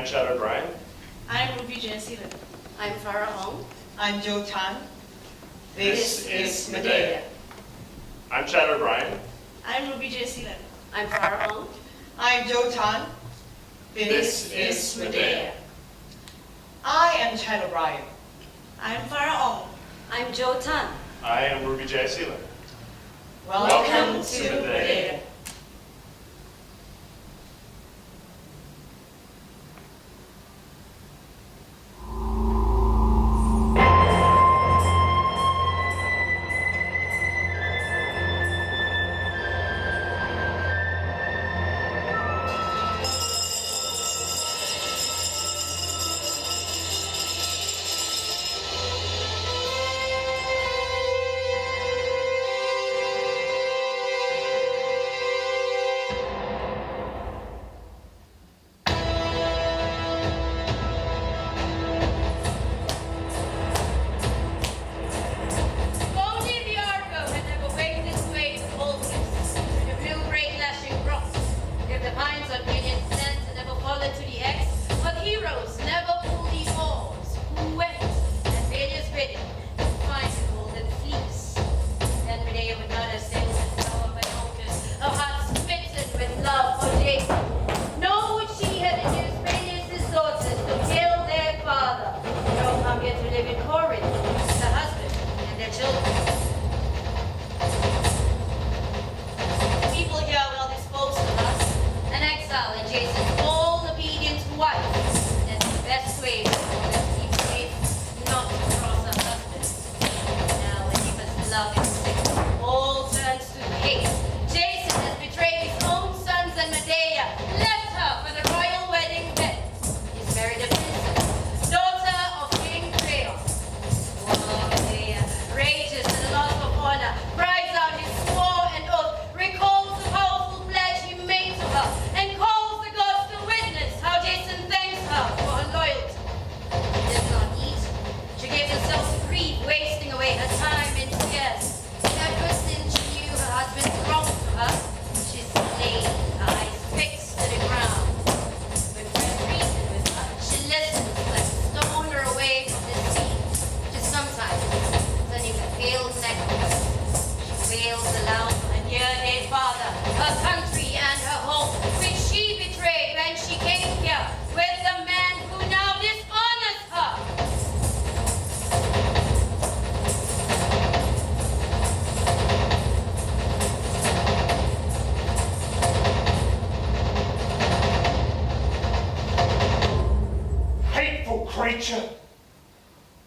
I'm Chen O'Brien. I'm Ruby Jensen. I'm Farah Hong. I'm Joe Tan. This is MEDEA. I'm Chen O'Brien. I'm Ruby Jensen. I'm Farah Hong. I'm Joe Tan. This is MEDEA. I am Chen O'Brien. I'm Farah Hong. I'm Joe Tan. I am Ruby J. Seeler. Welcome to MEDEA. MEDEA. Creature,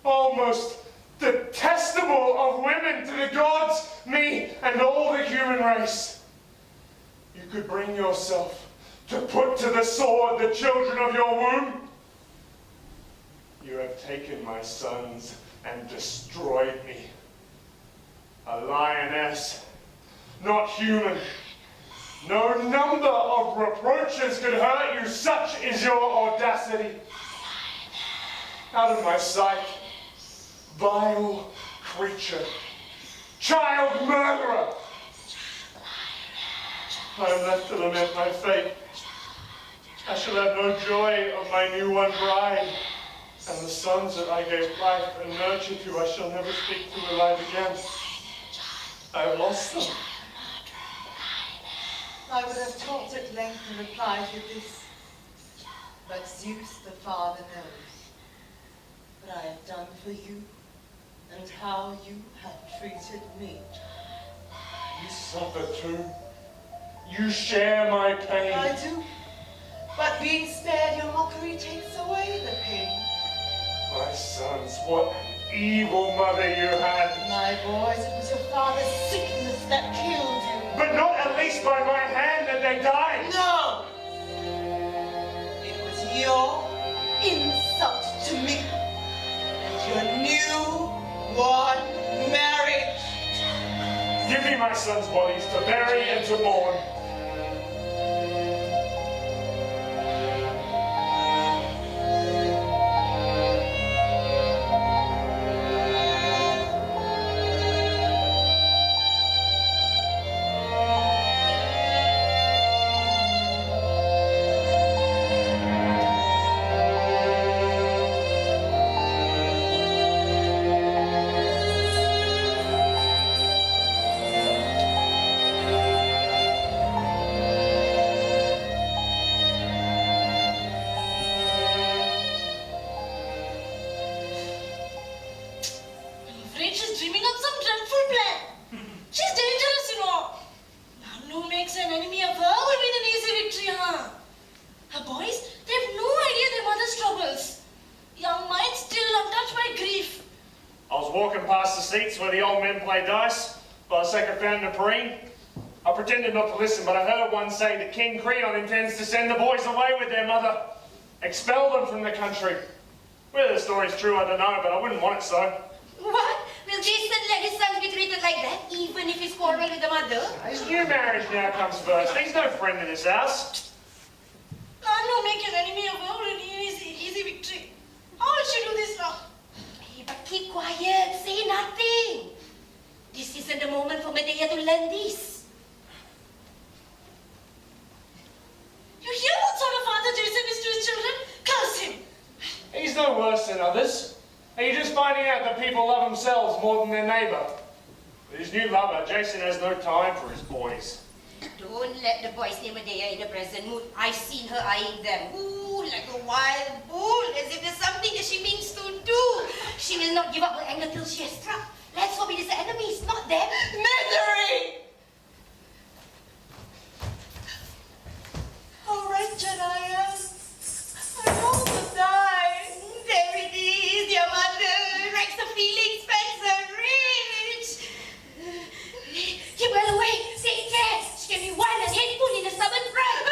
almost detestable of women to the gods, me and all the human race. You could bring yourself to put to the sword the children of your womb. You have taken my sons and destroyed me. A lioness, not human. No number of reproaches could hurt you, such is your audacity. Out of my sight, vile creature, child murderer. I am left to lament my fate. I shall have no joy of my new won bride, and the sons that I gave life and nurture to I shall never speak to alive again. I have lost them. I would have talked at length in reply to this, but Zeus the Father knows what I have done for you and how you have treated me. You suffer too. You share my pain. I do, but being spared your mockery takes away the pain. My sons, what an evil mother you had. My boys, it was your father's sickness that killed you. But not at least by my hand that they died. No! It was your insult to me and your new-won marriage. Give me my sons' bodies to bury and to mourn. She's dreaming up some dreadful plan. She's dangerous, you know. One who makes an enemy of her will win an easy victory, huh? Her boys, they have no idea their mother's troubles. Young minds still untouched by grief. I was walking past the seats where the old men play dice. By the sake of fountain of Perrine. I pretended not to listen, but I heard one say that King Creon intends to send the boys away with their mother. Expel them from the country. Whether the story's true, I don't know, but I wouldn't want it so. What? Will Jason let his sons be treated like that, even if he's quarreling with the mother? His new marriage now comes first. He's no friend in this house. One who make an enemy of her will win an easy victory. How will she do this now? Hey, but keep quiet. Say nothing. This isn't the moment for Medea to learn this. You hear what sort of father Jason is to his children? Curse him. He's no worse than others. Are you just finding out that people love themselves more than their neighbour? With his new lover, Jason has no time for his boys. Don't let the boys near Medea in the present mood. I've seen her eyeing them. Ooh, like a wild bull, as if there's something that she means to do. She will not give up her anger till she has struck. Let's hope it is the enemies, not them. Misery! How wretched I am. I want to die. There it is, your mother. Wrecks the feeling, Spencer. Rich. Keep well away. Take care. She can be wild and hateful in a stubborn pride.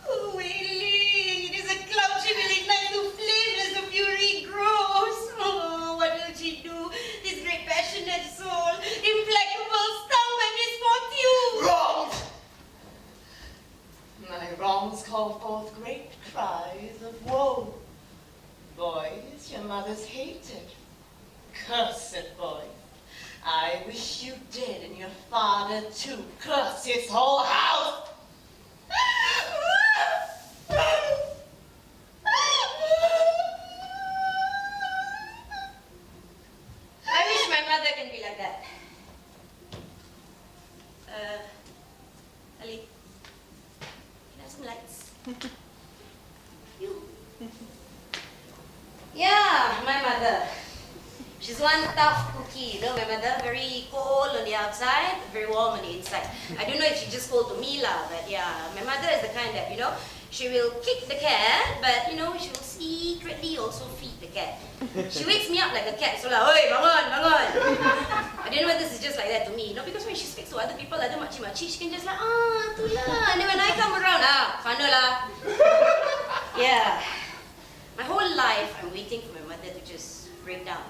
Oh, Wailing. It is a cloud she will ignite to flame as the fury grows. Oh, what will she do? This great passionate soul, implacable, stung by misfortune. Wrong! My wrongs call forth great cries of woe. Boys, your mother's hated. Cursed boy. I wish you dead and your father too. Curse his whole house! I wish my mother can be like that. Ali, can I have some lights? You. Yeah, my mother. She's one tough cookie, you know, my mother. Very cold on the outside, very warm on the inside. I don't know if she just cold to me lah, but yeah, my mother is the kind that, you know, she will kick the cat, but you know, she will secretly also feed the cat. She wakes me up like a cat, so like, oi, bangun, bangun. I don't know whether this is just like that to me, you know, because when she speaks to other people, other makcik-makcik, she can just like, tu lah. And then when I come around, fana lah. Yeah. My whole life, I'm waiting for my mother to just break down.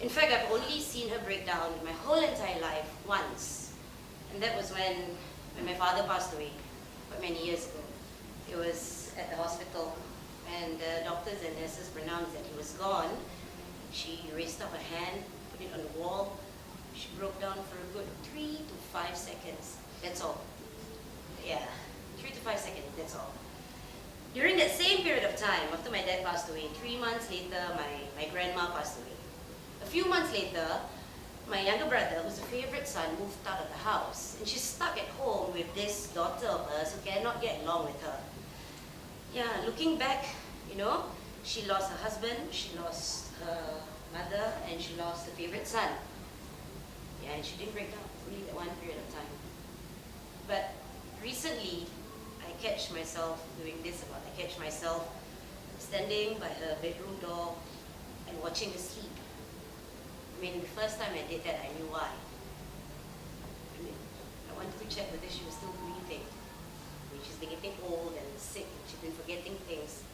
In fact, I've only seen her break down my whole entire life once. And that was when my father passed away, quite many years ago. It was at the hospital, and the doctors and nurses pronounced that he was gone. She raised up her hand, put it on the wall. She broke down for a good 3 to 5 seconds. That's all. Yeah, 3 to 5 seconds, that's all. During that same period of time, after my dad passed away, 3 months later, my grandma passed away. A few months later, my younger brother, who's a favorite son, moved out of the house, and she's stuck at home with this daughter of hers who cannot get along with her. Yeah, looking back, you know, she lost her husband, she lost her mother, and she lost her favorite son. Yeah, and she didn't break down, only that one period of time. But recently, I catch myself doing this a lot. I catch myself standing by her bedroom door and watching her sleep. I mean, the first time I did that, I knew why. I mean, I wanted to check whether she was still breathing. I mean, she's been getting old and sick, and she's been forgetting things.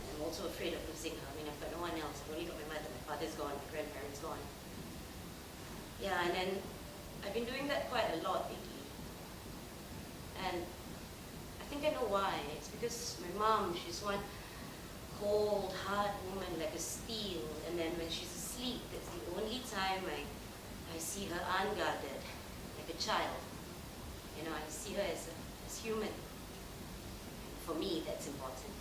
And I'm also afraid of losing her. I mean, I've got no one else. I've only got my mother. My father's gone, my grandparents gone. Yeah, and then I've been doing that quite a lot lately. And I think I know why. It's because my mom, she's one cold, hard woman like a steel. And then when she's asleep, that's the only time I see her unguarded, like a child. You know, I see her as human. For me, that's important.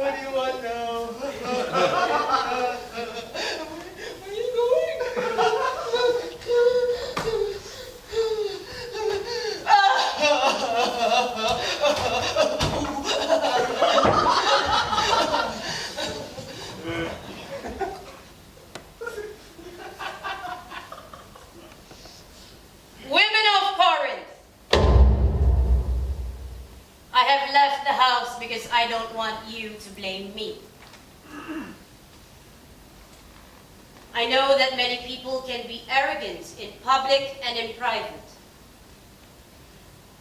What do you want now? Where are you going? Women of Corinth, I have left the house because I don't want you to blame me. I know that many people can be arrogant in public and in private,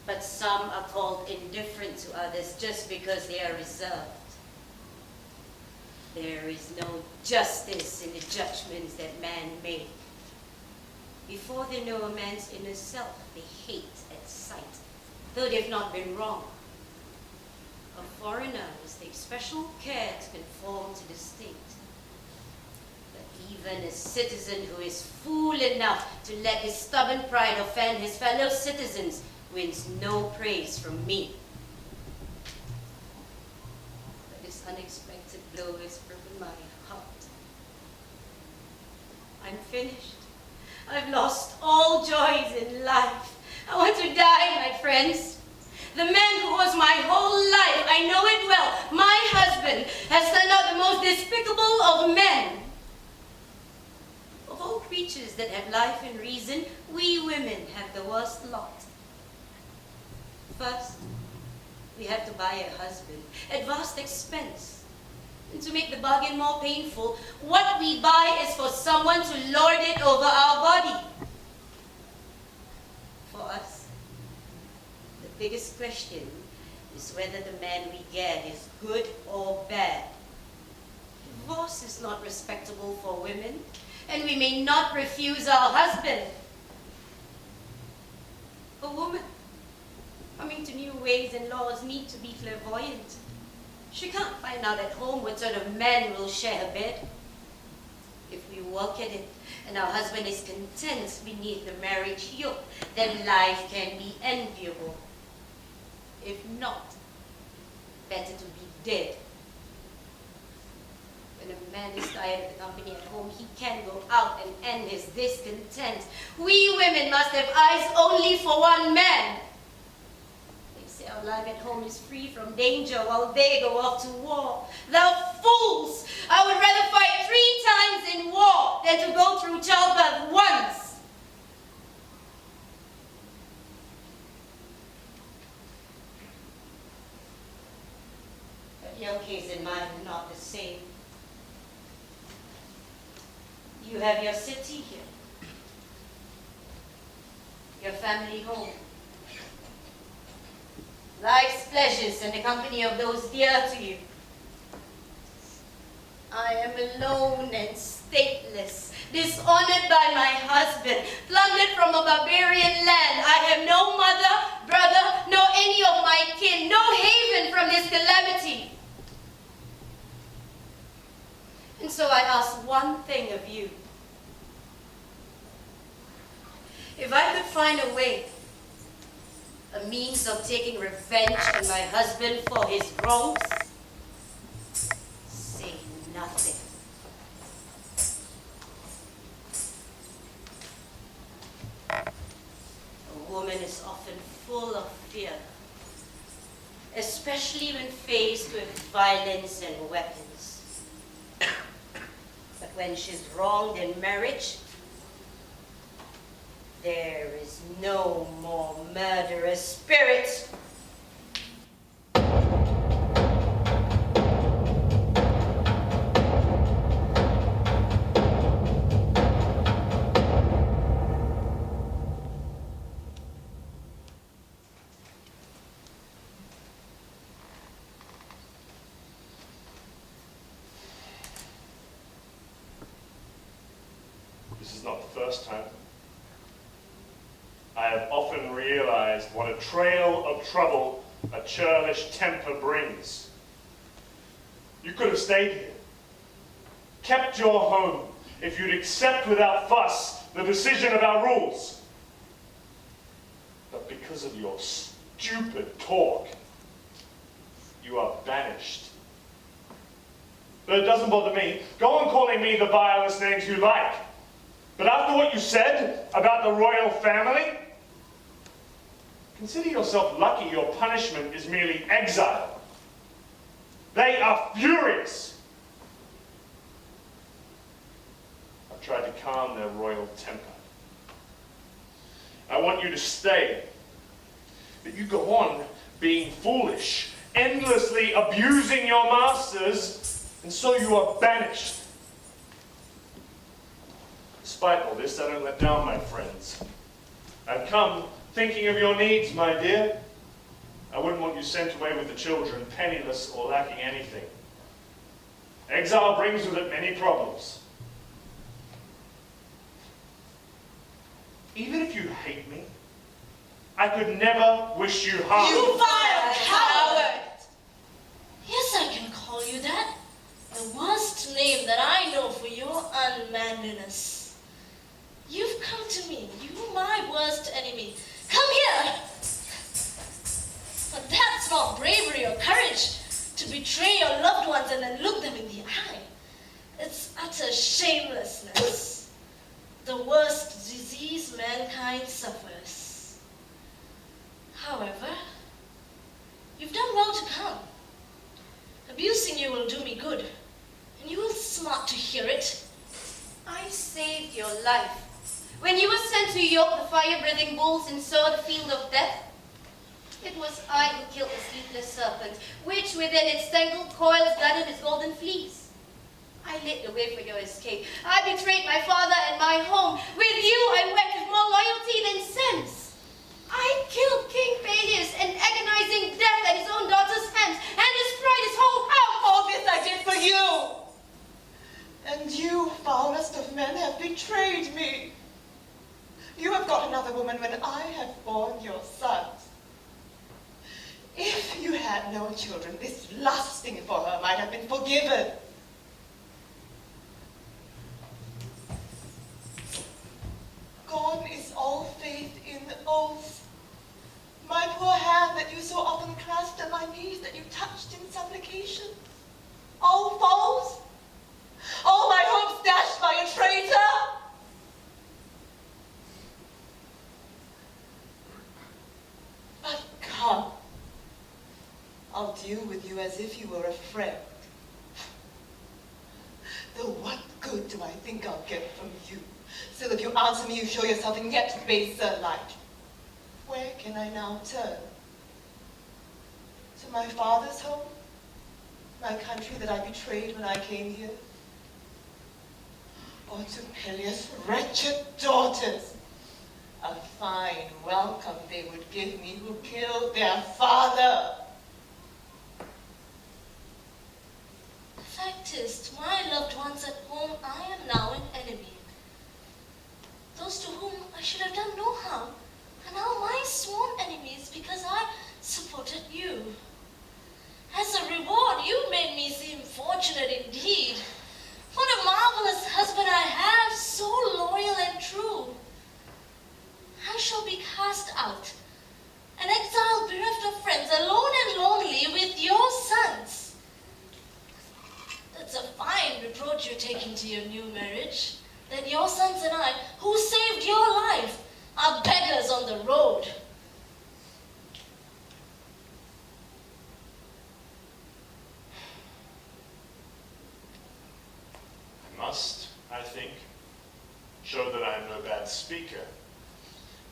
but some are called indifferent to others just because they are reserved. There is no justice in the judgments that man makes. Before they know a man's inner self, they hate at sight, though they've not been wrong. A foreigner must take special care to conform to the state. But even a citizen who is fool enough to let his stubborn pride offend his fellow citizens wins no praise from me. But this unexpected blow has broken my heart. I'm finished. I've lost all joys in life. I want to die, my friends. The man who was my whole life, I know it well, my husband, has turned out the most despicable of men. Of all creatures that have life and reason, we women have the worst lot. First, we have to buy a husband at vast expense. And to make the bargain more painful, what we buy is for someone to lord it over our body. For us, the biggest question is whether the man we get is good or bad. Divorce is not respectable for women, and we may not refuse our husband. A woman coming to new ways and laws need to be clairvoyant. She can't find out at home what sort of man will share her bed. If we work at it and our husband is content beneath the marriage yoke, then life can be enviable. If not, better to be dead. When a man is tired of the company at home, he can go out and end his discontent. We women must have eyes only for one man. Our life at home is free from danger while they go off to war. Thou fools! I would rather fight 3 times in war than to go through childbirth once. But your case and mine are not the same. You have your city here, your family home. Life's pleasures and the company of those dear to you. I am alone and stateless, dishonored by my husband, plundered from a barbarian land. I have no mother, brother, nor any of my kin, no haven from this calamity. And so I ask one thing of you. If I could find a way, a means of taking revenge on my husband for his wrongs, say nothing. A woman is often full of fear, especially when faced with violence and weapons. But when she's wronged in marriage, there is no more murderous spirit. This is not the first time. I have often realized what a trail of trouble a churlish temper brings. You could have stayed here, kept your home, if you'd accept without fuss the decision of our rules. But because of your stupid talk, you are banished. But it doesn't bother me. Go on calling me the vilest names you like. But after what you said about the royal family, consider yourself lucky your punishment is merely exile. They are furious. I've tried to calm their royal temper. I want you to stay. But you go on being foolish, endlessly abusing your masters, and so you are banished. Despite all this, I don't let down my friends. I've come thinking of your needs, my dear. I wouldn't want you sent away with the children, penniless or lacking anything. Exile brings with it many problems. Even if you hate me, I could never wish you harm. You vile coward! Yes, I can call you that. The worst name that I know for your unmanliness. You've come to me, you my worst enemy. Come here! But that's not bravery or courage, to betray your loved ones and then look them in the eye. It's utter shamelessness. The worst disease mankind suffers. However, you've done well to come. Abusing you will do me good, and you will smart to hear it. I saved your life. When you were sent to yoke the fire-breathing bulls and sow the field of death, it was I who killed the sleepless serpent, which within its tangled coils gathered its golden fleece. I lit the way for your escape. I betrayed my father and my home. With you I went with more loyalty than sense. I killed King Peleus, an agonizing death at his own daughter's hands, and destroyed his whole house. All this I did for you. And you, foulest of men, have betrayed me. You have got another woman when I have borne your sons. If you had no children, this lusting for her might have been forgiven. Gone is all faith in oath. My poor hand that you so often clasped at my knees, that you touched in supplication. All false? All my hopes dashed by a traitor? But come, I'll deal with you as if you were a friend. Though what good do I think I'll get from you? Still, if you answer me, you show yourself in yet baser light. Where can I now turn? To my father's home? My country that I betrayed when I came here? Or to Peleus' wretched daughters? A fine welcome they would give me who killed their father. The fact is, to my loved ones at home, I am now an enemy. Those to whom I should have done no harm are now my sworn enemies because I supported you. As a reward, you made me seem fortunate indeed. What a marvelous husband I have, so loyal and true. I shall be cast out, an exile bereft of friends, alone and lonely with your sons. That's a fine reproach you're taking to your new marriage, that your sons and I, who saved your life, are beggars on the road. Must, I think, show that I am no bad speaker,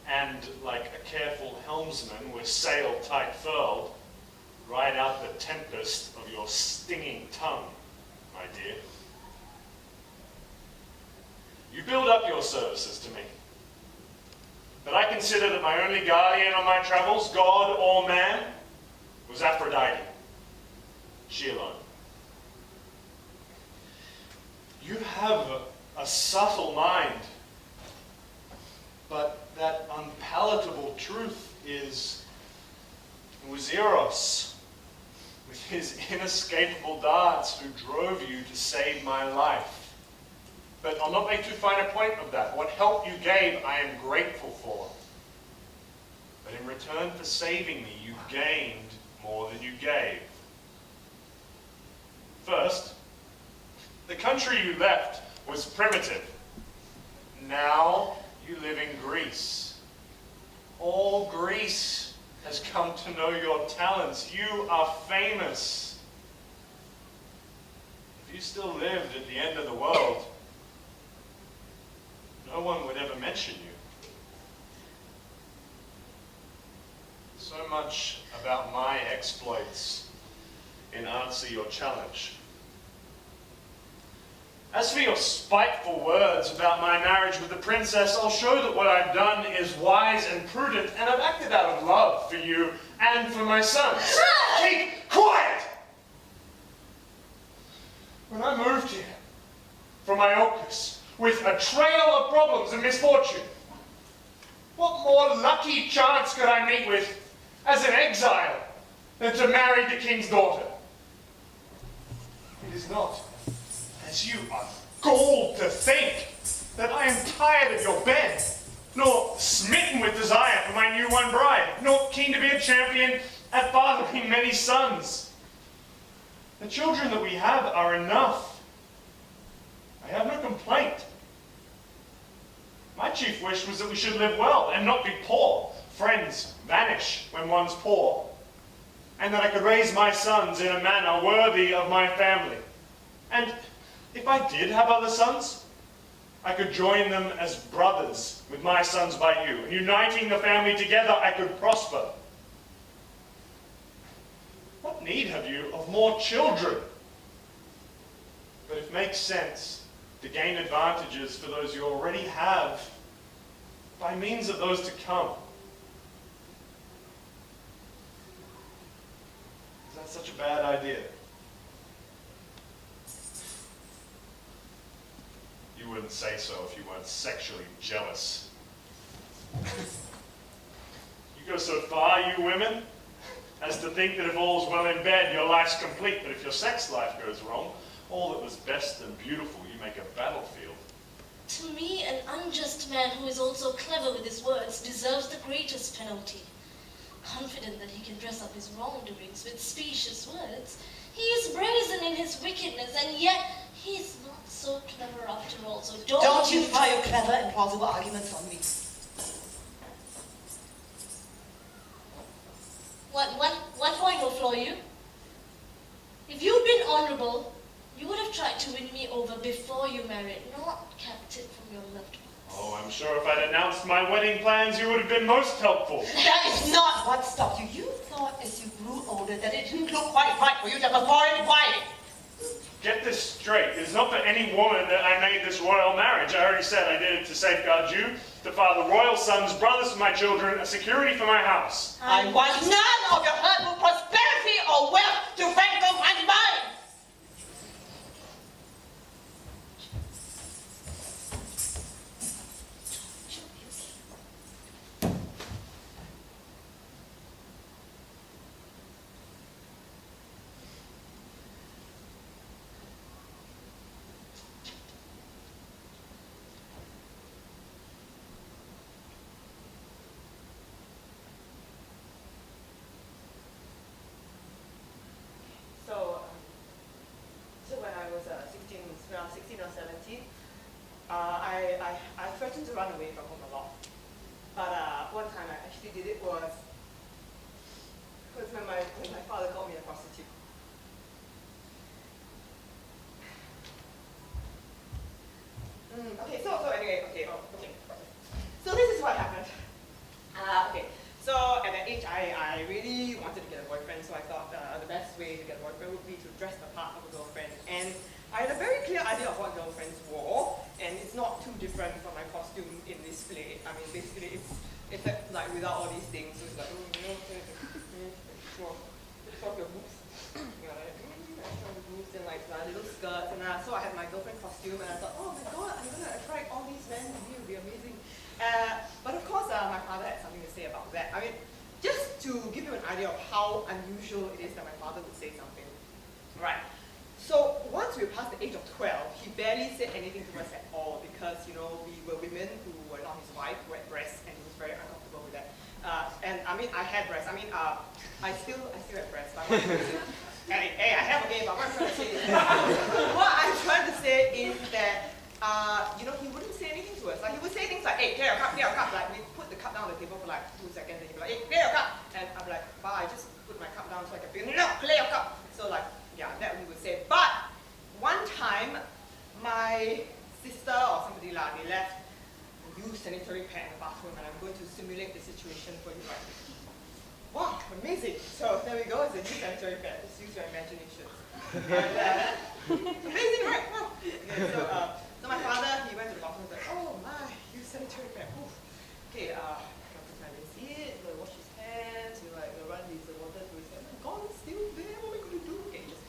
and like a careful helmsman with sail tight furled, ride out the tempest of your stinging tongue, my dear. You build up your services to me, but I consider that my only guardian on my travels, God or man, was Aphrodite, she alone. You have a subtle mind, but that unpalatable truth is it was Eros, with his inescapable darts, who drove you to save my life. But I'll not make too fine a point of that. What help you gave, I am grateful for. But in return for saving me, you gained more than you gave. First, the country you left was primitive. Now you live in Greece. All Greece has come to know your talents. You are famous. If you still lived at the end of the world, no one would ever mention you. So much about my exploits in answer your challenge. As for your spiteful words about my marriage with the princess, I'll show that what I've done is wise and prudent, and I've acted out of love for you and for my sons. Keep quiet! When I moved here from Iolcus with a trail of problems and misfortune, what more lucky chance could I meet with as an exile than to marry the king's daughter? It is not, as you are galled to think, that I am tired of your bed, nor smitten with desire for my new won bride, nor keen to be a champion at fathering many sons. The children that we have are enough. I have no complaint. My chief wish was that we should live well and not be poor. Friends vanish when one's poor. And that I could raise my sons in a manner worthy of my family. And if I did have other sons, I could join them as brothers with my sons by you. And uniting the family together, I could prosper. What need have you of more children? But it makes sense to gain advantages for those you already have by means of those to come. Is that such a bad idea? You wouldn't say so if you weren't sexually jealous. You go so far, you women, as to think that if all's well in bed, your life's complete, but if your sex life goes wrong, all that was best and beautiful you make a battlefield. To me, an unjust man who is also clever with his words deserves the greatest penalty. Confident that he can dress up his wrongdoings with specious words, he is brazen in his wickedness, and yet he is not so clever after all. So Don't you try your clever and plausible arguments on me. One point will floor you. If you'd been honorable, you would have tried to win me over before you married, not kept it from your loved ones. Oh, I'm sure if I'd announced my wedding plans, you would have been most helpful. That is not what stopped you. You thought as you grew older that it didn't look quite right for you to have a foreign wife. Get this straight. It's not for any woman that I made this royal marriage. I already said I did it to safeguard you to father royal sons, brothers for my children, a security for my house. I want none of your hurtful prosperity or wealth to rankle my mind. So when I was 16, around 16 or 17, I threatened to run away from home a lot. But one time I actually did it was when my father called me a prostitute. Okay, so anyway, okay. So this is what happened. Okay, so at that age, I really wanted to get a boyfriend, so I thought the best way to get a boyfriend would be to dress the part of a girlfriend. And I had a very clear idea of what girlfriends wore, and it's not too different from my costume in this play. I mean, basically, it's like without all these things, so it's like, show off your boobs, you know, like, show off the boobs and like little skirts, and so I had my girlfriend costume, and I thought, oh my god, I'm gonna attract all these men to me, it'll be amazing. But of course, my father had something to say about that. I mean, just to give you an idea of how unusual it is that my father would say something. Right. So once we passed the age of 12, he barely said anything to us at all because, you know, we were women who were not his wife, who had breasts, and he was very uncomfortable with that. And I mean, I had breasts. I mean, I still have breasts. But hey, I have a game, but what I'm trying to say is, what I'm trying to say is that, you know, he wouldn't say anything to us. Like, he would say things like, hey, clear your cup. Like, we put the cup down on the table for like 2 seconds, and he'd be like, hey, clear your cup. And I'm like, bye, I just put my cup down so I can feel, no, clear your cup. So like, yeah, that we would say. But one time, my sister or somebody, they left a used sanitary pad in the bathroom, and I'm going to simulate the situation for you right now. Wow, amazing. So there we go, it's a new sanitary pad. Just use your imagination. And, amazing, right? Wow. Okay, so my father, he went to the bathroom and was like, oh my, new sanitary pad. Oof. Okay, Dr. Tan didn't see it, he'll wash his hands, he'll like run his water through his hand. Oh my god, it's still there, what am I going to do? Okay, just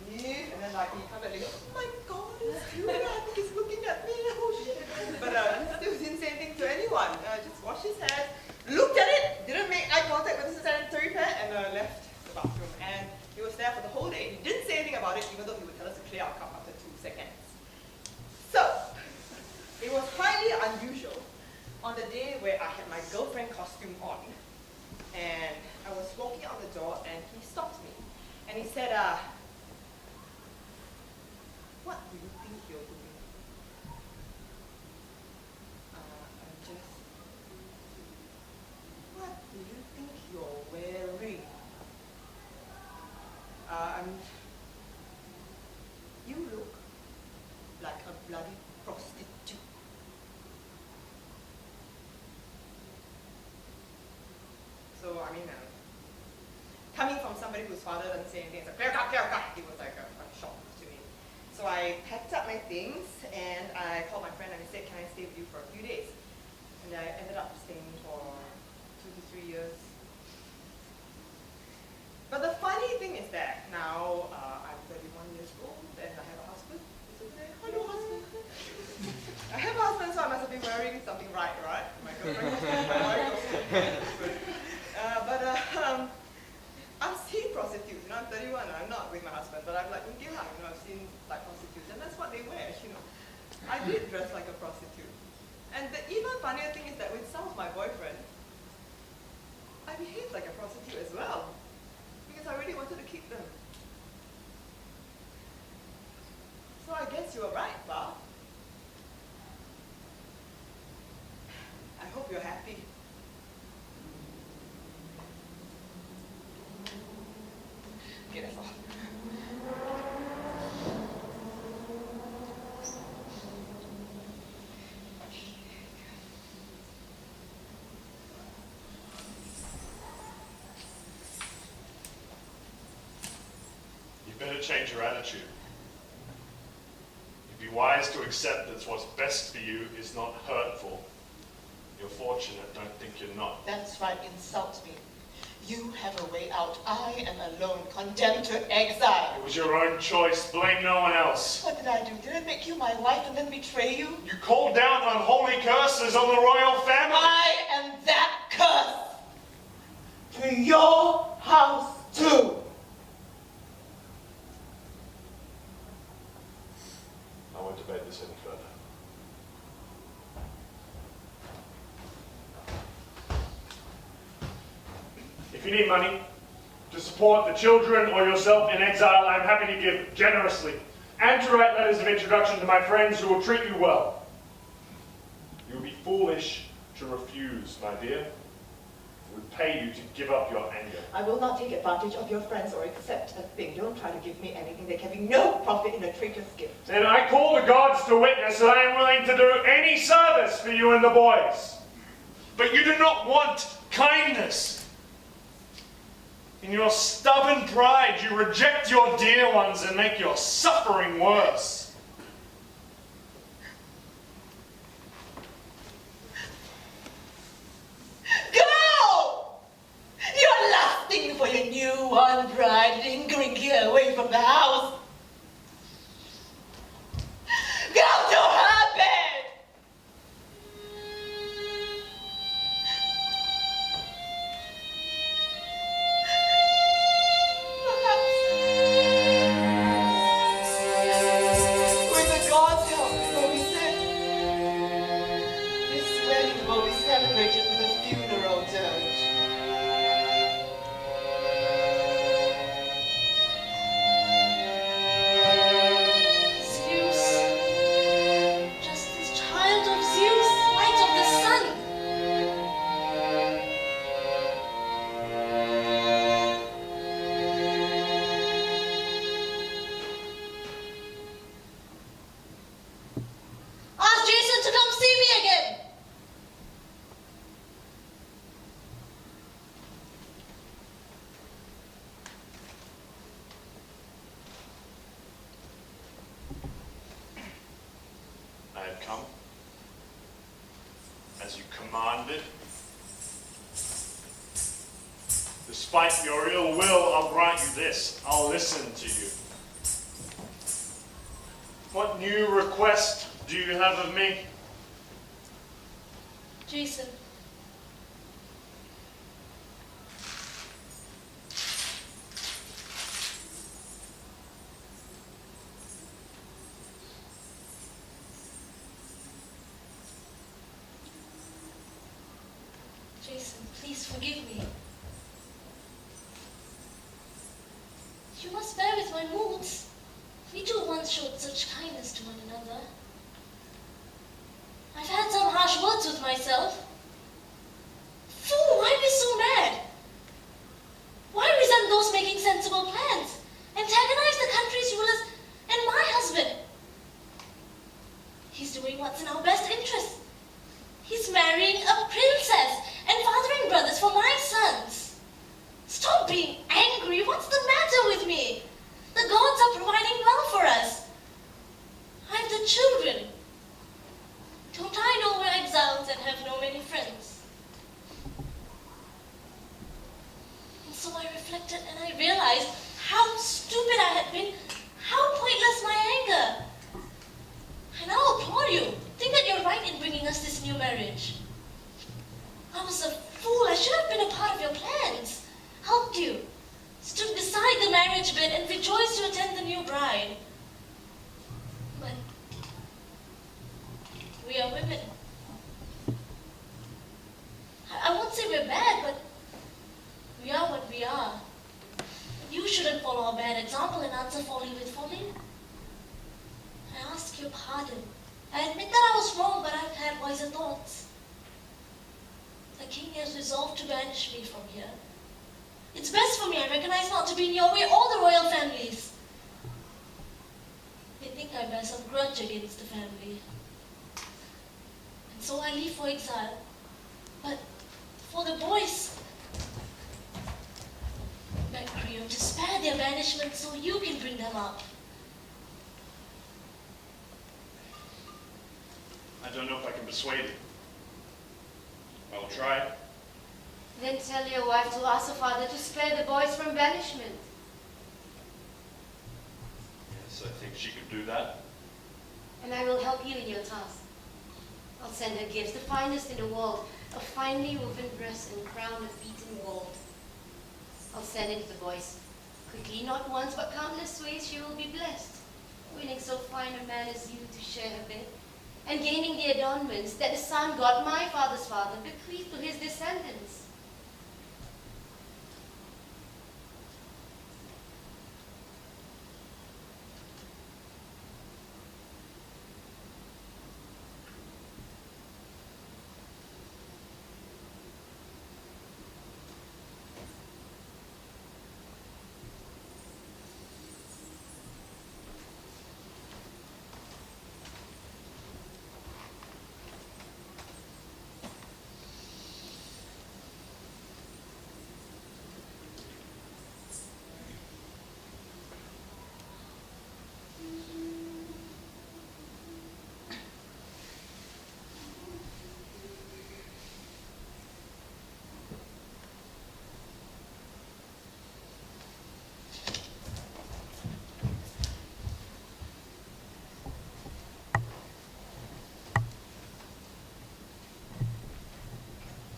leave, and then like he come back and goes, oh my god, it's still there, I think he's looking at me, oh shit. But he still didn't say anything to anyone. Just washed his hands, looked at it, didn't make eye contact with the sanitary pad, and left the bathroom. And he was there for the whole day. He didn't say anything about it, even though he would tell us to clear our cup after 2 seconds. So, it was highly unusual on the day where I had my girlfriend costume on, and I was walking out the door, and he stopped me, and he said, what do you think you're doing? What do you think you're wearing? You look like a bloody prostitute. So, I mean, coming from somebody whose father doesn't say anything, it's like, clear cut, it was like a shock to me. So I packed up my things, and I called my friend and I said, can I stay with you for a few days? And I ended up staying for 2 to 3 years. But the funny thing is that now I'm 31 years old and I have a husband. I have a husband. I have a husband, so I must have been wearing something right? My girlfriend. I've seen prostitutes. You know, I'm 31 and I'm not with my husband, but I'm like in Geylang, you know, I've seen like prostitutes, and that's what they wear. You know, I did dress like a prostitute. And the even funnier thing is that with some of my boyfriends, I behaved like a prostitute as well. Because I really wanted to keep them. So I guess you were right, Bob. I hope you're happy. Okay, that's all. You better change your attitude. You'd be wise to accept that what's best for you is not hurtful. You're fortunate, don't think you're not. That's right, insult me. You have a way out. I am alone, condemned to exile. It was your own choice. Blame no one else. What did I do? Did I make you my wife and then betray you? You called down unholy curses on the royal family. I am that curse. To your house, too. I won't debate this any further. If you need money to support the children or yourself in exile, I'm happy to give generously and to write letters of introduction to my friends who will treat you well. You would be foolish to refuse, my dear. It would pay you to give up your anger. I will not take advantage of your friends or accept a thing. Don't try to give me anything. There can be no profit in a traitor's gift. Then I call the gods to witness that I am willing to do any service for you and the boys. But you do not want kindness. In your stubborn pride, you reject your dear ones and make your suffering worse. Go! You're lusting for your new-won bride, lingering here away from the house. Go to her bed! With the gods' help, it will be said. This wedding will be celebrated with a funeral dirge. Zeus, just this child of Zeus, light of the sun. Ask Jason to come see me again. I have come, as you commanded. Despite your ill will, I'll grant you this. I'll listen to you. What new request do you have of me? Jason, Jason, please forgive me. You must bear with my moods. We two once showed such kindness to one another. I've had some harsh words with myself. Fool, why be so mad? Why resent those making sensible plans? Antagonize the country's rulers and my husband. He's doing what's in our best interest. He's marrying a princess and fathering brothers for my sons. Stop being angry. What's the matter with me? The gods are providing well for us. I've the children. Don't I know we're exiles and have no many friends? And so I reflected and I realized how stupid I had been, how pointless my anger. And I'll applaud you. Think that you're right in bringing us this new marriage. I was a fool. I should have been a part of your plans. Helped you. Stood beside the marriage bed and rejoiced to attend the new bride. But we are women. I won't say we're bad, but we are what we are. You shouldn't follow our bad example and answer folly with folly. I ask your pardon. I admit that I was wrong, but I've had wiser thoughts. The king has resolved to banish me from here. It's best for me, I recognize, not to be in your way or the royal families. They think I bear some grudge against the family. And so I leave for exile. But for the boys, beg Creon to spare their banishment so you can bring them up. I don't know if I can persuade you. try. Then tell your wife to ask her father to spare the boys from banishment. Yes, I think she could do that. And I will help you in your task. I'll send her gifts, the finest in the world, a finely woven dress and crown of beaten gold. I'll send it to the boys. Quickly, not once, but countless ways she will be blessed, winning so fine a man as you to share her bed, and gaining the adornments that the sun god, my father's father, bequeathed to his descendants.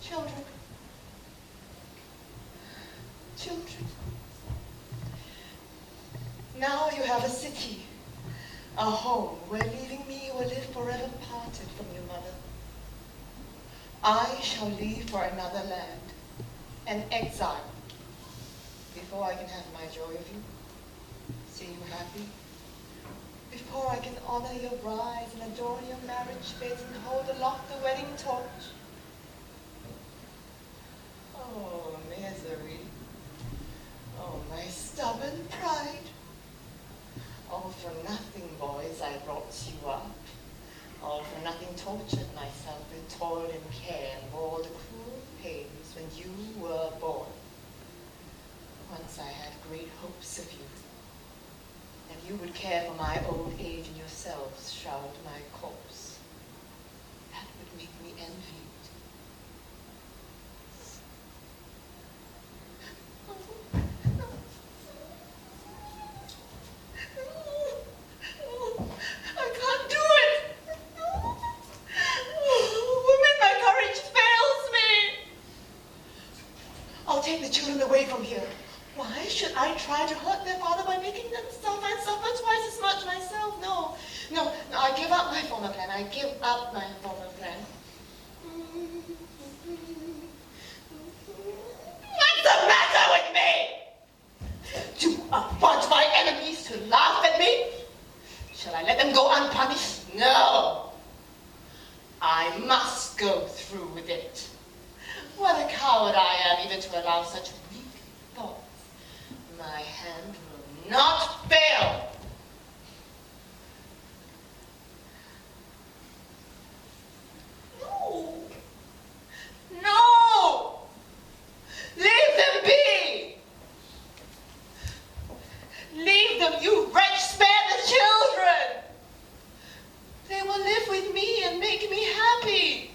Children. Children. Now you have a city, a home where leaving me you will live forever parted from your mother. I shall leave for another land, an exile, before I can have my joy of you, see you happy, before I can honor your brides and adorn your marriage beds and hold aloft the wedding torch. Oh, misery. Oh, my stubborn pride. All for nothing, boys, I brought you up. All for nothing tortured myself with toil and care and bore the cruel pains when you were born. Once I had great hopes of you, that you would care for my old age and yourselves shroud my corpse. That would make me envied. I can't do it. Women, my courage fails me. I'll take the children away from here. Why should I try to hurt their father by making them suffer and suffer twice as much myself? No, I give up my former plan. I give up my former plan. What's the matter with me? Do I want my enemies to laugh at me? Shall I let them go unpunished? No. I must go through with it. What a coward I am even to allow such weak thoughts. My hand will not fail. No. No. Leave them be. Leave them, you wretch. Spare the children. They will live with me and make me happy.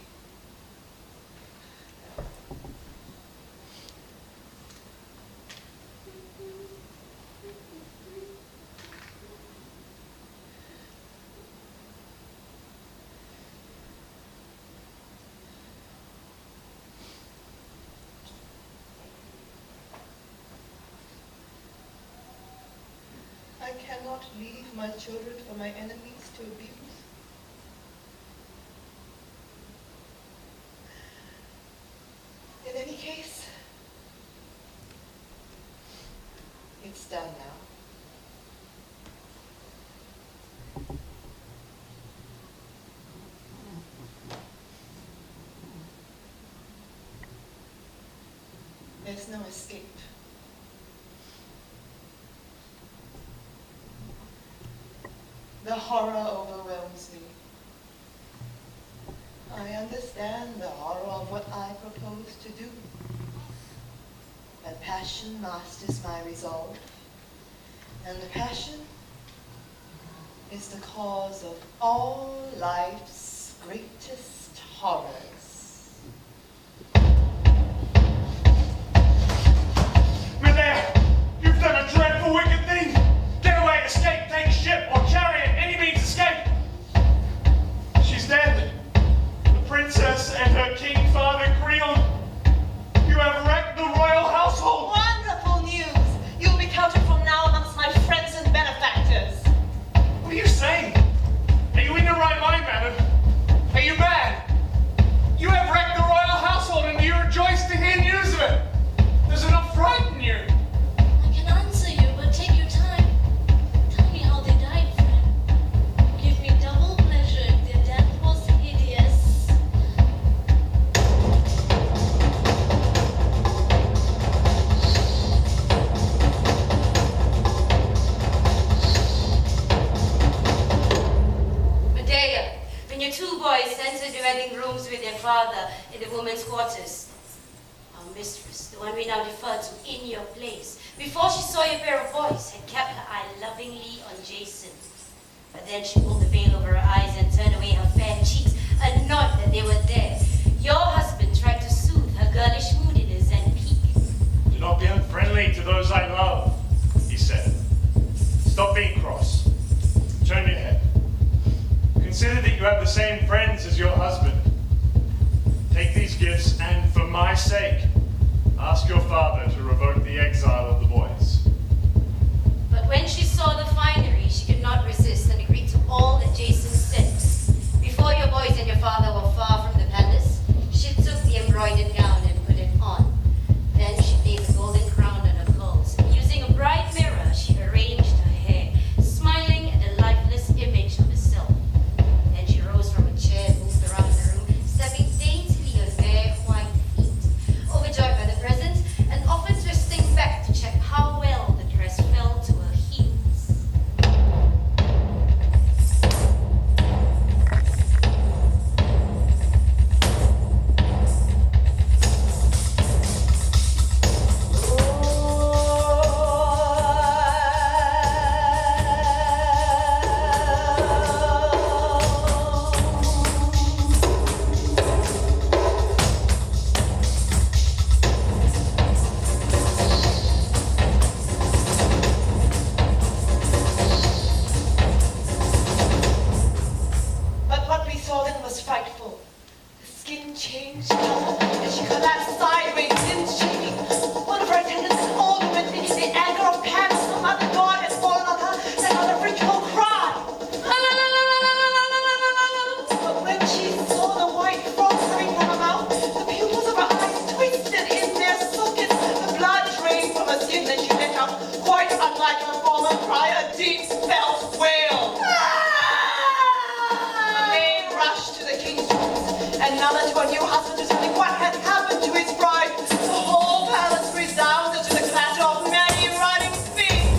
I cannot leave my children for my enemies to abuse. In any case, it's done now. There's no escape. The horror overwhelms me. I understand the horror of what I propose to do. But passion masters my resolve. And the passion is the cause of all life's greatest horrors. quarters. Our mistress, the one we now defer to in your place, before she saw your pair of boys, had kept her eye lovingly on Jason. But then she pulled the veil over her eyes and turned away her fair cheeks, annoyed that they were there. Your husband tried to soothe her girlish moodiness and pique. Do not be unfriendly to those I love, he said. Stop being cross. Turn your head. Consider that you have the same friends as your husband. Take these gifts and, for my sake, ask your father to revoke the exile of the boys. But when she saw the finery, she could not resist and agreed to all that Jason said. Before your boys and your father were far from the palace, she took the embroidered gown and put it on. Then she laid the golden crown on her curls. Using a bright mirror, she arranged her hair, smiling at the lifeless image of herself. Then she rose from a chair and moved around the room, stepping daintily on bare white feet, overjoyed by the present, and often twisting back to check how well the dress fell to her heels. But what we saw then was frightful. The skin changed color, and she collapsed sideways in shaking. One of her attendants, an old woman, thinking the anger of Pan, some other god had fallen on her, let out a ritual cry. But when she saw the white froth coming from her mouth, the pupils of her eyes twisted in their sockets, the blood drained from her skin, then she let out, quite unlike her former cry, a deep felt wail. The maid rushed to the king's rooms, and now that her new husband was telling what had happened to his bride, the whole palace resounded to the clatter of many running feet.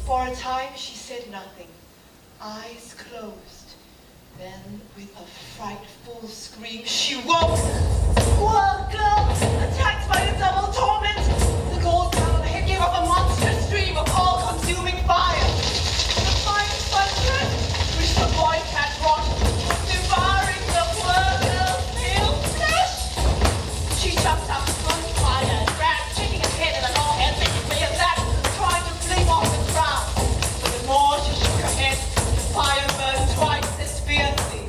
For a time she said nothing, eyes closed. Then, with a frightful scream, she woke. Poor girl, attacked by a double torment. The gold crown on her head gave off a monstrous stream of all-consuming fire. The fire thundered, which the boy cat brought, was devouring the poor girl's pale flesh. She jumped up on fire and ran, shaking her head and all hands making way of that, trying to fling off the crown. But the more she shook her head, the fire burned twice as fiercely.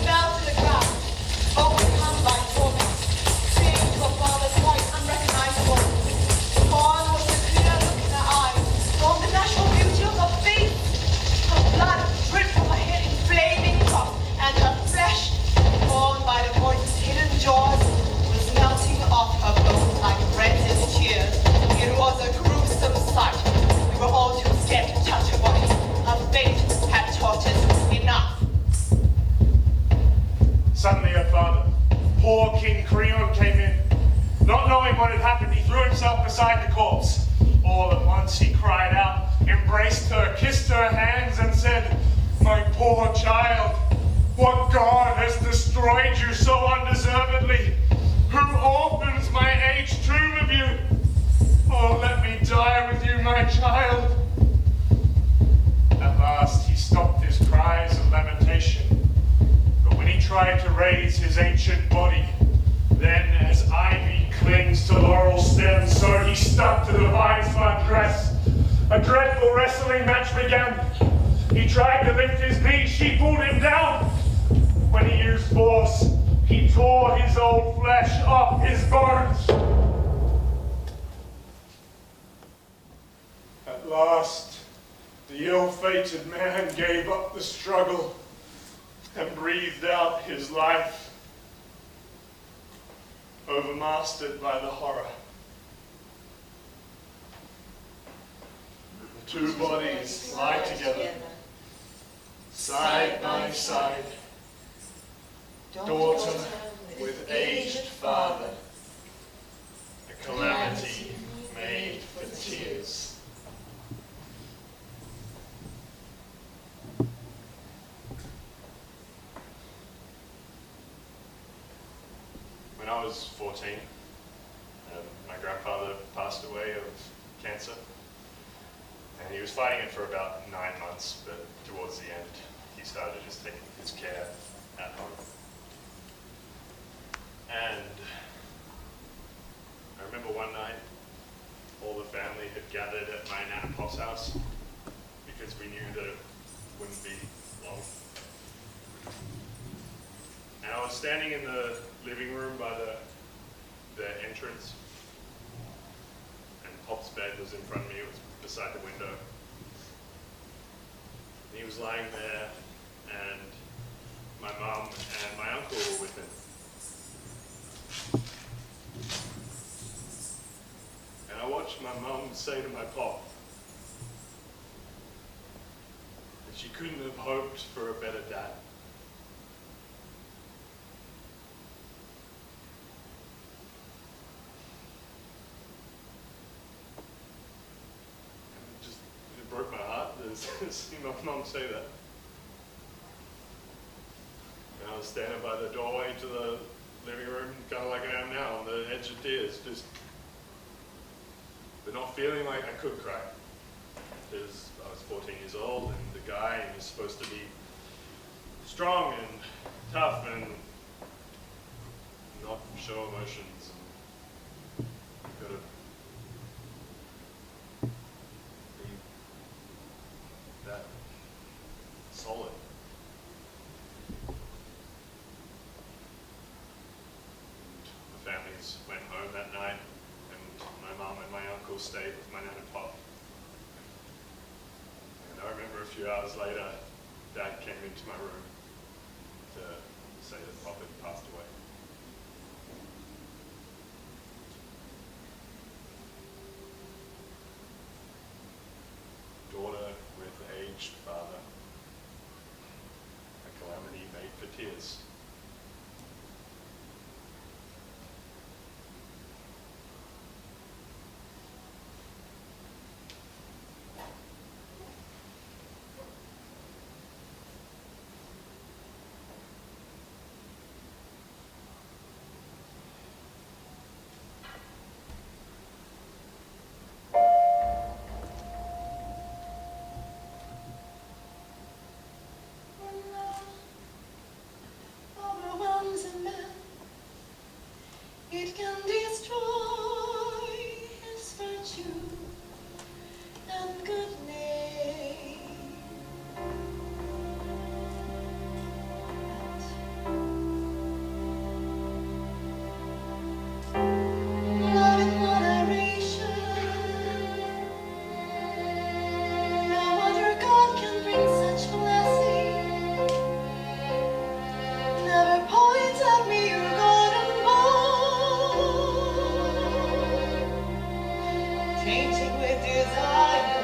Fell to the ground, overcome by torment, seeing to her father's white, unrecognizable. Gone was the clear look in her eyes, gone the natural beauty of her face. Her blood dripped from her head in flaming drops, and her flesh, torn by the poison's hidden jaws, was melting off her bones like rented tears. It was a gruesome sight. We were all too scared to touch her body. Her fate had taught us enough. Suddenly her father, poor King Creon, came in. Not knowing what had happened, he threw himself beside the corpse. All at once he cried out, embraced her, kissed her hands, and said, "My poor child, what god has destroyed you so undeservedly? Who opens my aged tomb of you? Oh, let me die with you, my child." At last he stopped his cries of lamentation. But when he tried to raise his ancient body, then as ivy clings to laurel stems, so he stuck to the vine-spun dress. A dreadful wrestling match began. He tried to lift his knees, she pulled him down. When he used force, he tore his old flesh off his bones. At last, the ill-fated man gave up the struggle and breathed out his life, overmastered by the horror. The two bodies lie together, side by side, daughter with aged father, a calamity made for tears. When I was 14, my grandfather passed away of cancer. And he was fighting it for about 9 months, but towards the end, he started just taking his care at home. And I remember one night, all the family had gathered at my Nan and Pop's house because we knew that it wouldn't be long. And I was standing in the living room by the entrance, and Pop's bed was in front of me. It was beside the window. And he was lying there, and my mum and my uncle were with him. And I watched my mum say to my pop that she couldn't have hoped for a better dad. It broke my heart to see my mum say that. And I was standing by the doorway to the living room, kind of like I am now, on the edge of tears, but not feeling like I could cry. Because I was 14 years old, and the guy is supposed to be strong and tough and not show emotions. And you've got to be that solid. And the families went home that night, and my mum and my uncle stayed with my nan and pop. And I remember a few hours later, Dad came into my room to say that Pop had passed away. Daughter with aged father. A calamity made for tears. Overwhelms a man, it can destroy his virtue and good name. Love in moderation. No other God can bring such blessing. Never point at me your golden bow, tainted with desire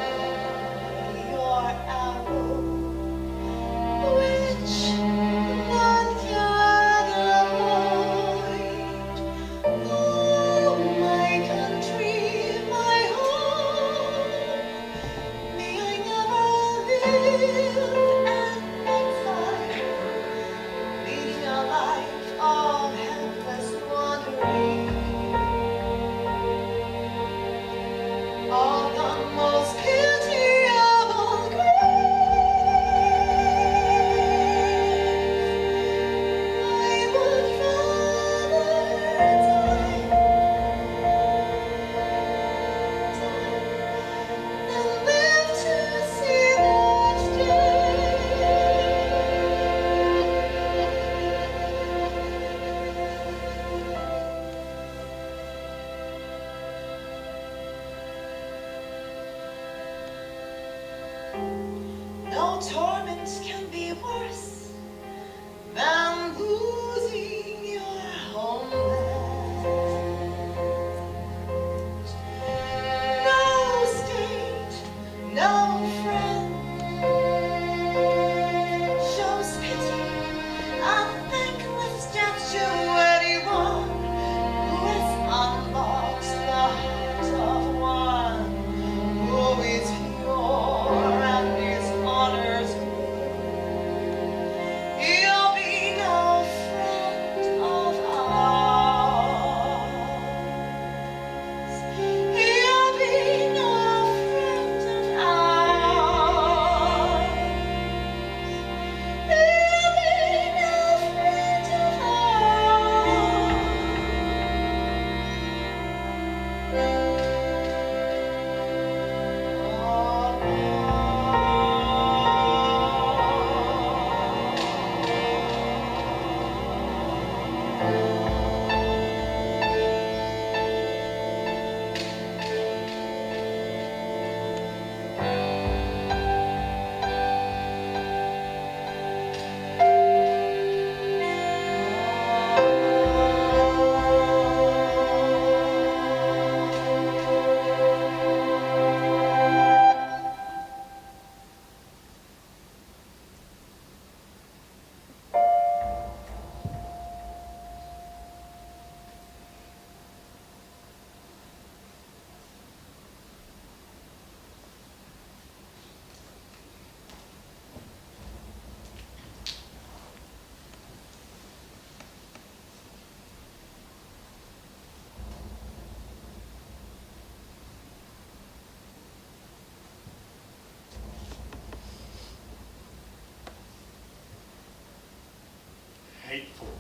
your arrow, which none can avoid. Oh, my country, my home, may I never live an exile, leading a life of helpless wandering, of the most pitiable grief. I would rather die than live to see that day. No torment can be worse than losing your homeland. No state, no friend shows pity, a thankless death to anyone who has unlocked the heart of one.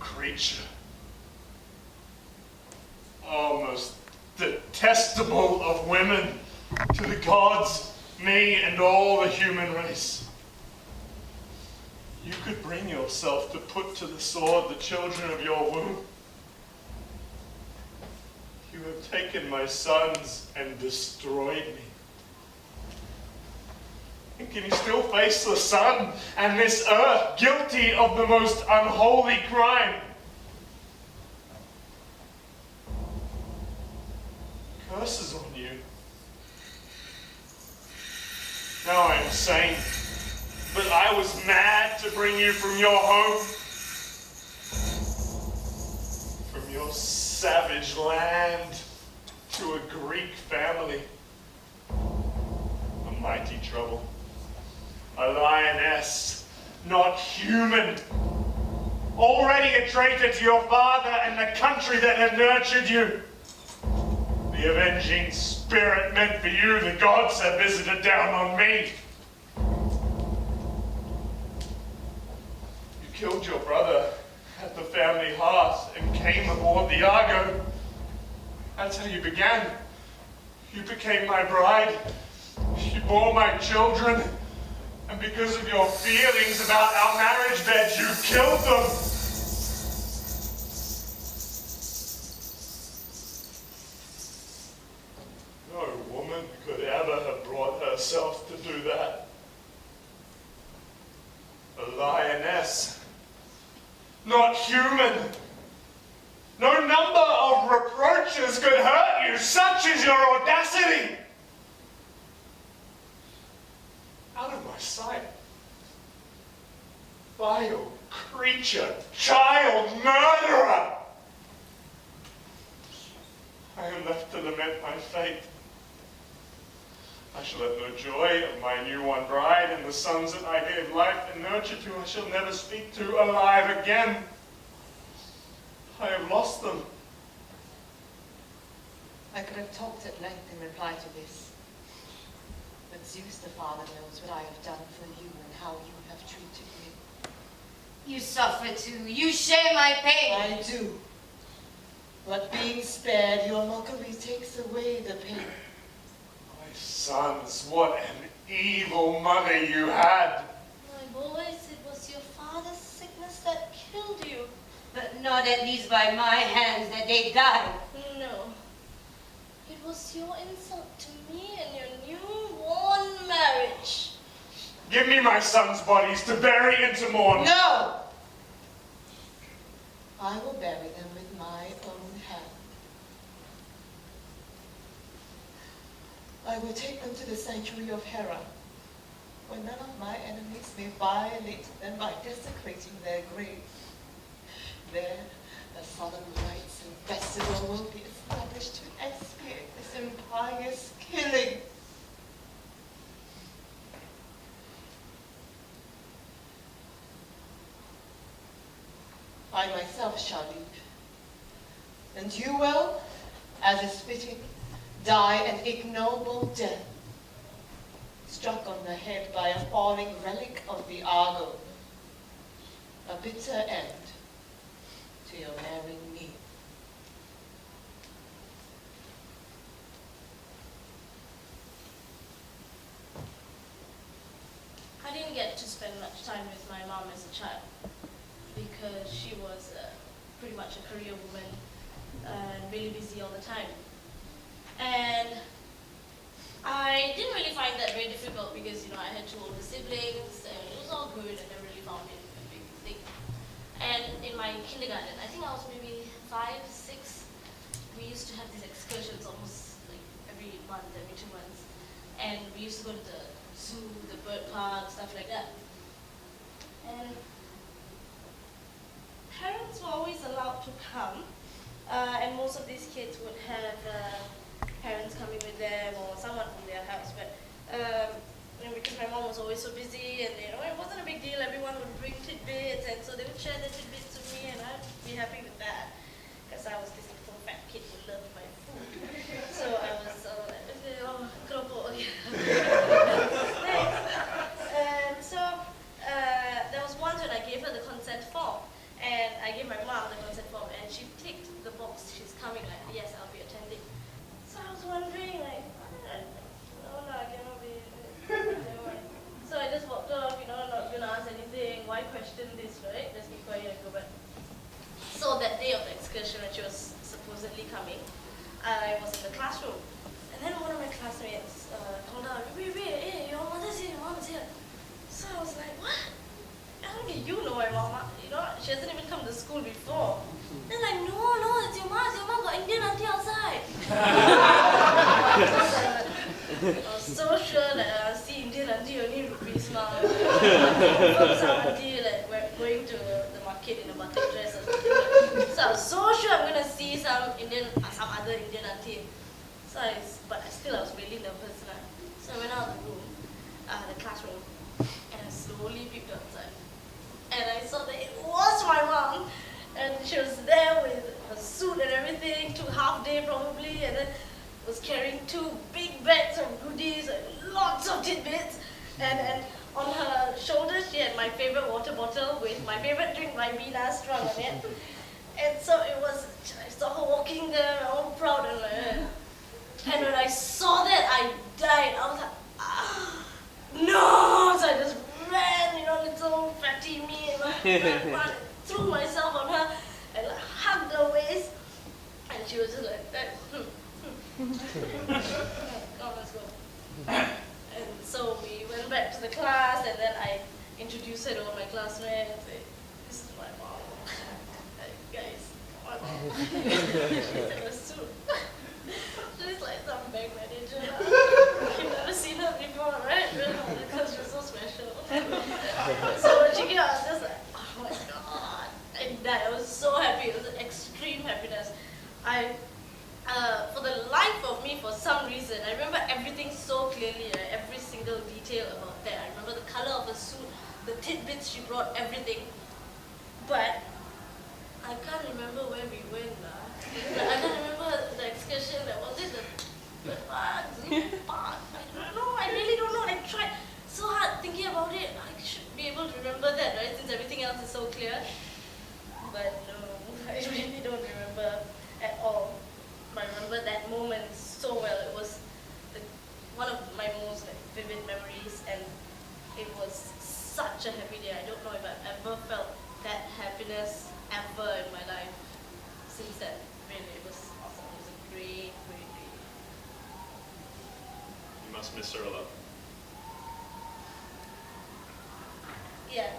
creature. Oh, most detestable of women to the gods, me, and all the human race. You could bring yourself to put to the sword the children of your womb. You have taken my sons and destroyed me. And can you still face the sun and this earth guilty of the most unholy crime? Curses on you. Now I am sane, but I was mad to bring you from your home, from your savage land, to a Greek family. A mighty trouble. A lioness, not human. Already a traitor to your father and the country that had nurtured you. The avenging spirit meant for you, the gods have visited down on me. You killed your brother at the family hearth and came aboard the Argo. That's how you began. You became my bride. You bore my children. And because of your feelings about our marriage bed, you killed them. No woman could ever have brought herself to do that. A lioness, not human. No number of reproaches could hurt you, such is your audacity. Out of my sight. Vile creature, child murderer. I am left to lament my fate. I shall have no joy of my new-won bride and the sons that I gave life and nurture to. I shall never speak to alive again. I have lost them. I could have talked at length in reply to this. But Zeus the Father knows what I have done for you and how you have treated me. You suffer too. You share my pain. I do. But being spared your mockery takes away the pain. My sons, what an evil mother you had. My boys, it was your father's sickness that killed you. But not at least by my hands that they died. No. It was your insult to me and your new-born marriage. Give me my sons' bodies to bury into mourn. No! I will bury them with my own hand. I will take them to the sanctuary of Hera, where none of my enemies may violate them by desecrating their grave. There, a solemn rites and festival will be established to expiate this impious killing. I myself shall leave, and you will, as is fitting, die an ignoble death, struck on the head by a falling relic of the Argo, a bitter end to your marrying me. I didn't get to spend much time with my mom as a child because she was pretty much a career woman and really busy all the time. And I didn't really find that very difficult because, I had two older siblings and it was all good and I really found it a big thing. And in my kindergarten, I think I was maybe 5, 6, we used to have these excursions almost like every month, every 2 months. And we used to go to the zoo, the bird park, stuff like that. And parents were always allowed to come, and most of these kids would have parents coming with them or someone from their house. But because my mom was always so busy, and it wasn't a big deal. Everyone would bring tidbits, and so they would share their tidbits with me, and I'd be happy with that because I was this little fat kid who loved my food. So I was keropok. Thanks. And so there was once when I gave her the consent form, and I gave my mom. question this, right? Let's be quiet and go back. So that day of the excursion when she was supposedly coming, I was in the classroom. And then one of my classmates called out, wait, hey, your mother's here, your mom's here. So I was like, what? How do you know my mama? You know, she hasn't even come to school before. They're like, no, it's your mom. Your mom got Indian auntie outside. I was so sure that I see Indian auntie only rupees mom. Some auntie like we're going to the market in a batik dress or something. So I was so sure I'm gonna see some other Indian auntie. But I was really nervous. So I went out of the room, the classroom, and I slowly peeped outside. And I saw that it was my mom. And she was there with her suit and everything, took half day probably, and then was carrying 2 big bags of goodies and lots of tidbits. And on her shoulders, she had my favorite water bottle with my favorite drink, my Vina, strung on it. And so I saw her walking there, all proud and like, and when I saw that, I died. I was like, no! So I just ran, little fatty me, and threw myself on her and hugged her waist. And she was just like, come, let's go. And so we went back to the class, and then I introduced her to all my classmates. This is my mom. Guys, my mom. She's in a suit. She's like some bank manager. You've never seen her before, right? Because she's so special. So when she came out, I was just like, oh my god. I died. I was so happy. It was an extreme happiness. For the life of me, for some reason, I remember everything so clearly, right? Every single detail about that. I remember the color of her suit, the tidbits she brought, everything. But I can't remember where we went. I can't remember the excursion. Was it the park? I don't know. I really don't know. I tried so hard thinking about it. I should be able to remember that, right? Since everything else is so clear. But no, I really don't remember at all. I remember that moment so well. It was one of my most vivid memories, and it was such a happy day. I don't know if I've ever felt that happiness ever in my life since then. Really, it was awesome. It was a great, great day. You must miss her a lot. Yeah.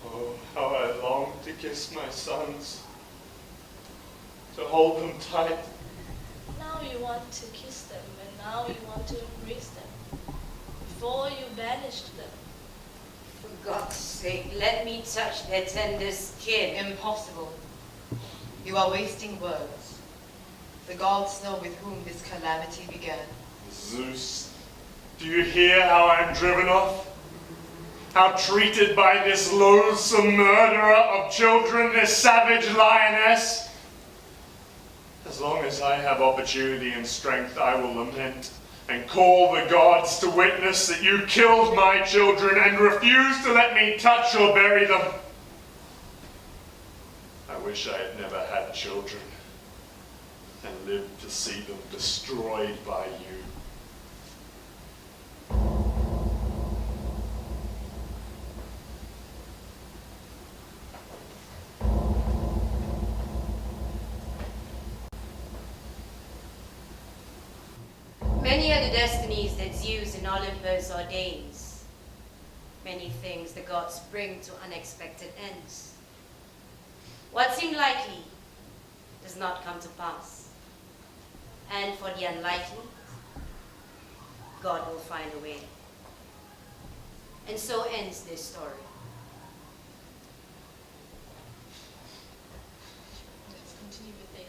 Oh, how I long to kiss my sons, to hold them tight. Now you want to kiss them, and now you want to embrace them. Before you banished them. For God's sake, let me touch their tender skin. Impossible. You are wasting words. The gods know with whom this calamity began. Zeus, do you hear how I'm driven off? How treated by this loathsome murderer of children, this savage lioness? As long as I have opportunity and strength, I will lament and call the gods to witness that you killed my children and refused to let me touch or bury them. I wish I had never had children and lived to see them destroyed by you. Many are the destinies that Zeus and Olympus ordains. Many things the gods bring to unexpected ends. What seemed likely does not come to pass. And for the unlikely, God will find a way. And so ends this story. Let's continue with the